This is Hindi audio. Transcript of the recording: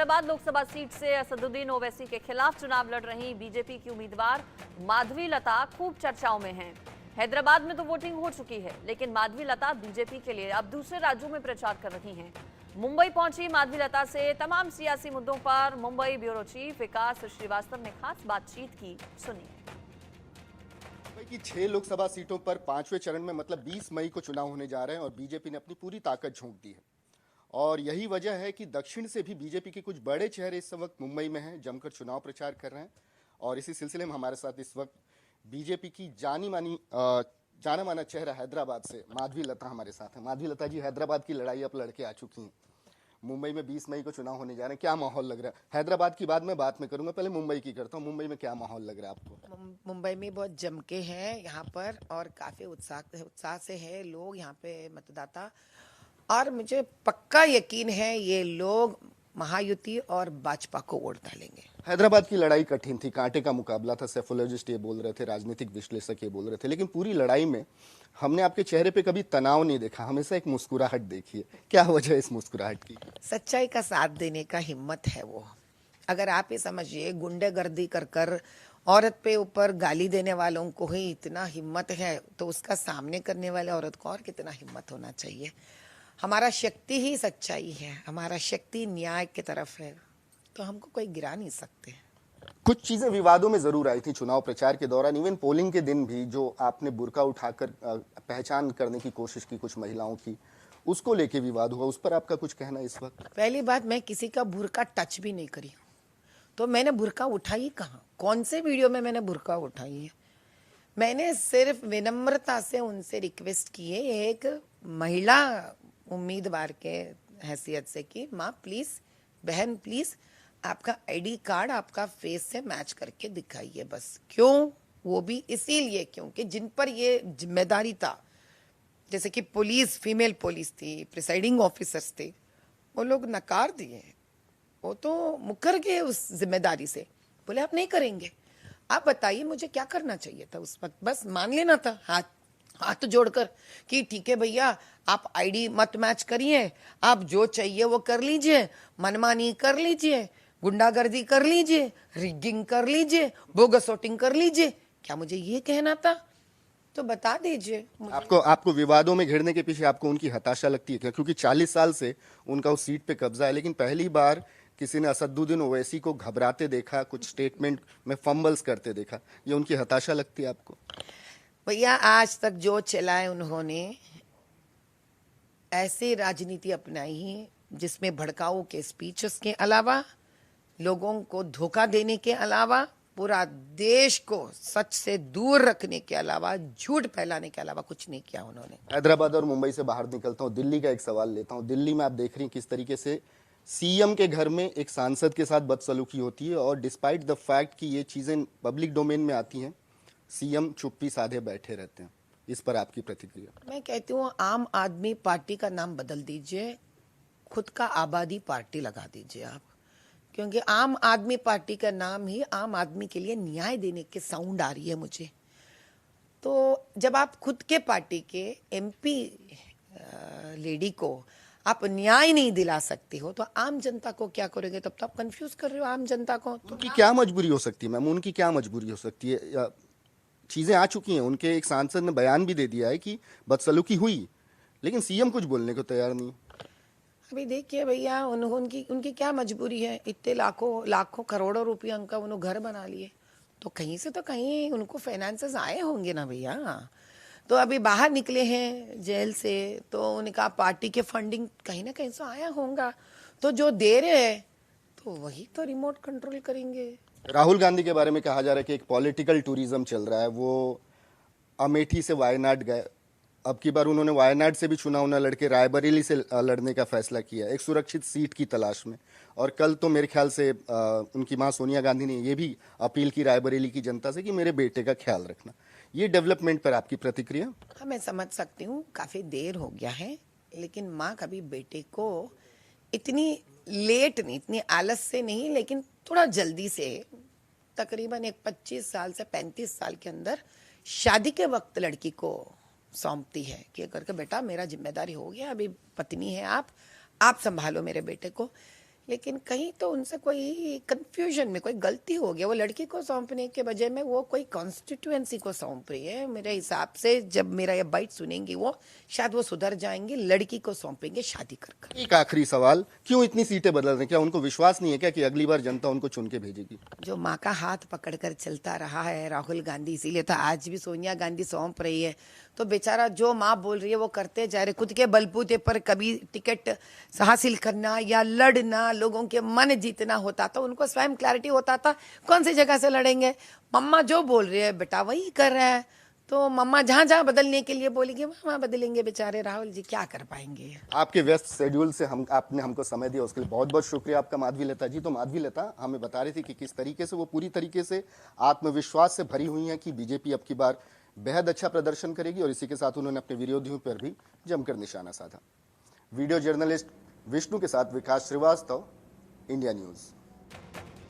हैदराबाद लोकसभा सीट से असदुद्दीन ओवैसी के खिलाफ चुनाव लड़ रही बीजेपी की उम्मीदवार माधवी लता खूब चर्चाओं में हैं। हैदराबाद में तो वोटिंग हो चुकी है, लेकिन माधवी लता बीजेपी के लिए अब दूसरे राज्यों में प्रचार कर रही हैं। मुंबई पहुंची माधवी लता से तमाम सियासी मुद्दों पर मुंबई ब्यूरो चीफ विकास श्रीवास्तव ने खास बातचीत की। सुनिए। मुंबई की 6 लोकसभा सीटों पर 5वें चरण में मतलब 20 मई को चुनाव होने जा रहे हैं और बीजेपी ने अपनी पूरी ताकत झोंक दी है। और यही वजह है कि दक्षिण से भी बीजेपी के कुछ बड़े चेहरे इस वक्त मुंबई में हैं, जमकर चुनाव प्रचार कर रहे हैं। और इसी सिलसिले में हमारे साथ इस वक्त बीजेपी की जाना माना चेहरा हैदराबाद से माधवी लता हमारे साथ है। माधवी लता जी, हैदराबाद की लड़ाई अब लड़के आ चुकी हैं। मुंबई में 20 मई को चुनाव होने जा रहे हैं, क्या माहौल लग रहा है? हैदराबाद की बाद में बात में करूंगा, पहले मुंबई की करता हूँ। मुंबई में क्या माहौल लग रहा है आपको? मुंबई में बहुत जमके हैं यहाँ पर और काफी उत्साह से है लोग यहाँ पे मतदाता। और मुझे पक्का यकीन है ये लोग महायुति और भाजपा को वोट डालेंगे। हैदराबाद की लड़ाई कठिन थी, कांटे का मुकाबला था। सेफोलॉजिस्ट ये बोल रहे थे, राजनीतिक विश्लेषक ये बोल रहे थे, लेकिन पूरी लड़ाई में हमने आपके चेहरे पे कभी तनाव नहीं देखा, हमेशा एक मुस्कुराहट देखी है। क्या वजह है इस मुस्कुराहट की? सच्चाई का साथ देने का हिम्मत है वो। अगर आप ये समझिए, गुंडेगर्दी कर कर औरत पे ऊपर गाली देने वालों को ही इतना हिम्मत है, तो उसका सामने करने वाले औरत को और कितना हिम्मत होना चाहिए। हमारा शक्ति ही सच्चाई है, हमारा शक्ति न्याय की तरफ है, तो हमको कोई गिरा नहीं सकते। कुछ चीजें विवादों में जरूर आई थी चुनाव प्रचार के दौरान, इवन पोलिंग के दिन भी, जो आपने बुर्का उठाकर पहचान करने की कोशिश की कुछ महिलाओं की, उसको लेके विवाद हुआ। उस पर आपका कुछ कहना इस वक्त? पहली बात, मैं किसी का बुर्का टच भी नहीं करी, तो मैंने बुर्का उठाई कहाँ? कौन से वीडियो में मैंने बुर्का उठाई है? मैंने सिर्फ विनम्रता से उनसे रिक्वेस्ट की है, एक महिला उम्मीदवार के हैसियत से, कि माँ प्लीज, बहन प्लीज, आपका आईडी कार्ड आपका फेस से मैच करके दिखाइए बस। क्यों? वो भी इसीलिए क्योंकि जिन पर ये जिम्मेदारी था, जैसे कि पुलिस, फीमेल पुलिस थी, प्रिसाइडिंग ऑफिसर्स थे, वो लोग नकार दिए, वो तो मुकर गए उस जिम्मेदारी से, बोले आप नहीं करेंगे। आप बताइए मुझे क्या करना चाहिए था उस वक्त? बस मान लेना था हाथ जोड़कर कि ठीक है भैया, आप आईडी मत मैच करिए, आप जो चाहिए वो कर लीजिए, मनमानी कर लीजिए, गुंडागर्दी कर लीजिए, रिगिंग कर लीजिए, बोगस वोटिंग कर लीजिए। क्या मुझे ये कहना था? तो बता दीजिए। आपको विवादों में घिरने के पीछे आपको उनकी हताशा लगती है क्या? क्योंकि 40 साल से उनका उस सीट पे कब्जा है, लेकिन पहली बार किसी ने असदुद्दीन ओवैसी को घबराते देखा, कुछ स्टेटमेंट में फंबल्स करते देखा, ये उनकी हताशा लगती है आपको? भैया, आज तक जो चलाए उन्होंने ऐसी राजनीति अपनाई जिसमें भड़काऊ के स्पीचेस के अलावा, लोगों को धोखा देने के अलावा, पूरा देश को सच से दूर रखने के अलावा, झूठ फैलाने के अलावा कुछ नहीं किया उन्होंने। हैदराबाद और मुंबई से बाहर निकलता हूँ, दिल्ली का एक सवाल लेता हूँ। दिल्ली में आप देख रही हैं किस तरीके से सीएम के घर में एक सांसद के साथ बदसलूकी होती है, और डिस्पाइट द फैक्ट कि ये चीजें पब्लिक डोमेन में आती हैं, सीएम चुप्पी साधे बैठे रहते हैं। इस पर आपकी प्रतिक्रिया? मैं कहती हूँ, आम आदमी पार्टी का नाम बदल दीजिए, खुद का आबादी पार्टी लगा दीजिए आप, क्योंकि आम आदमी पार्टी का नाम ही आम आदमी के लिए न्याय देने के साउंड आ रही है मुझे। तो जब आप खुद के पार्टी के एमपी लेडी को आप न्याय नहीं दिला सकते हो, तो आम जनता को क्या करोगे? तब तो आप कंफ्यूज कर रहे हो आम जनता को। तो उनकी क्या मजबूरी हो सकती है मैम? उनकी क्या मजबूरी हो सकती है? चीजें आ चुकी हैं, उनके एक सांसद ने बयान भी दे दिया है कि बदसलूकी हुई, लेकिन सीएम कुछ बोलने को तैयार नहीं। अभी देखिए भैया, उनकी क्या मजबूरी है? इतने लाखों करोड़ों रुपया उनका उन्होंने घर बना लिए, तो कहीं से तो कहीं उनको फाइनेंसेस आए होंगे ना भैया। तो अभी बाहर निकले हैं जेल से, तो उनका पार्टी के फंडिंग कहीं ना कहीं से आया होगा, तो जो दे रहे हैं तो वही तो रिमोट कंट्रोल करेंगे। राहुल गांधी के बारे में कहा जा रहा है कि एक पॉलिटिकल टूरिज्म चल रहा है, वो अमेठी से वायनाड गए, अब की बार उन्होंने वायनाड से भी चुनाव न लड़के रायबरेली से लड़ने का फैसला किया, एक सुरक्षित सीट की तलाश में। और कल तो मेरे ख्याल से उनकी मां सोनिया गांधी ने ये भी अपील की रायबरेली की जनता से कि मेरे बेटे का ख्याल रखना। ये डेवलपमेंट पर आपकी प्रतिक्रिया? हाँ, मैं समझ सकती हूँ, काफी देर हो गया है, लेकिन माँ कभी बेटे को इतनी लेट नहीं, इतनी आलस से नहीं, लेकिन थोड़ा जल्दी से, तकरीबन एक 25 साल से 35 साल के अंदर शादी के वक्त लड़की को सौंपती है कि करके बेटा मेरा जिम्मेदारी हो गया, अभी पत्नी है आप संभालो मेरे बेटे को। लेकिन कहीं तो उनसे कोई कंफ्यूजन में कोई गलती हो गया। वो लड़की को सौंपने के बजाय में वो कोई कॉन्स्टिट्यूएंसी को सौंप रही है। मेरे हिसाब से जब मेरा ये बाइट सुनेंगी वो शायद वो सुधर जाएंगे, लड़की को सौंपेंगे शादी कर कर। एक आखिरी सवाल, क्यों इतनी सीटें बदल रहे हैं? क्या उनको विश्वास नहीं है क्या कि अगली बार जनता उनको चुन के भेजेगी? जो माँ का हाथ पकड़कर चलता रहा है राहुल गांधी, इसीलिए तो आज भी सोनिया गांधी सौंप रही है। तो बेचारा जो माँ बोल रही है वो करते जा रहे, खुद के बलबूते पर कभी टिकट हासिल करना या लड़ना, लोगों के मन जीतना होता तो उनको स्वयं क्लैरिटी होता था कौन सी जगह से लड़ेंगे। मम्मा जो बोल रही है बेटा वही कर रहा है, तो मम्मा जहाँ जहाँ बदलने के लिए बोलेंगे वहाँ बदलेंगे। बेचारे राहुल जी क्या कर पाएंगे। आपके व्यस्त शेड्यूल से आपने हमको समय दिया, उसके लिए बहुत बहुत शुक्रिया आपका माधवी लता जी। तो माधवी लता हमें बता रही थी कि किस तरीके से वो पूरी तरीके से आत्मविश्वास से भरी हुई हैं कि बीजेपी अब की बार बेहद अच्छा प्रदर्शन करेगी, और इसी के साथ उन्होंने अपने विरोधियों पर भी जमकर निशाना साधा। वीडियो जर्नलिस्ट विष्णु के साथ विकास श्रीवास्तव, इंडिया न्यूज।